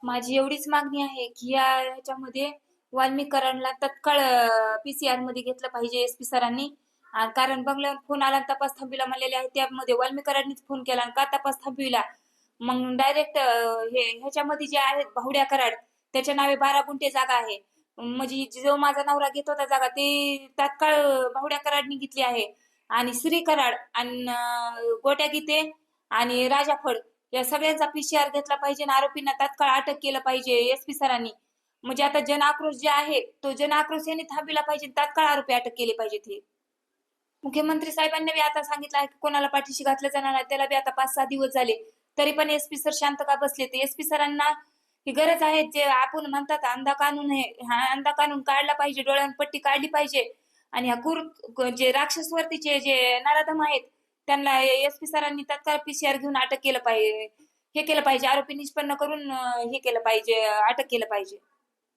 माझी एवढीच मागणी आहे, की या ह्याच्यामध्ये वाल्मीकरणला तत्काळ पी-सी-आर मध्ये घेतलं पाहिजे एस-पी सरांनी. कारण बंगल्यावर फोन आला आणि तपास थांबविला म्हणलेले आहे. त्यामध्ये वाल्मीकरांनीच फोन केला आणि का तपास थांबविला? मग डायरेक्ट हे ह्याच्यामध्ये जे आहेत भावड्या कराड त्याच्या नावे 12 गुंठे जागा आहे. म्हणजे जो माझा नवरा घेत होता जागा ते तात्काळ भावड्या कराडनी घेतली आहे. आणि श्री कराड आणि गोट्या गीते आणि राजा फड या सगळ्यांचा पी-सी-आर घेतला पाहिजे आणि आरोपींना तात्काळ अटक केलं पाहिजे एस-पी सरांनी. म्हणजे आता जन आक्रोश जे आहे तो जन आक्रोश यांनी थांबविला पाहिजे. तात्काळ आरोपी अटक केले पाहिजेत. हे मुख्यमंत्री साहेबांनी बी आता सांगितलं आहे की कोणाला पाठीशी घातलं जाणार नाही. त्याला बी आता 5-6 दिवस झाले. तरी पण एस-पी सर शांत का बसले? ते एस-पी सरांना ही गरज आहे. जे आपण म्हणतात अंधा कानून आहे, हा अंधा कानून काढला पाहिजे, डोळ्यावर पट्टी काढली पाहिजे आणि ह्या जे राक्षसवर्तीचे जे नराधम आहेत त्यांना एस-पी सरांनी तात्काळ पी-सी-आर घेऊन अटक केलं पाहिजे. हे केलं पाहिजे. आरोपी निष्पन्न करून हे केलं पाहिजे, अटक केलं पाहिजे.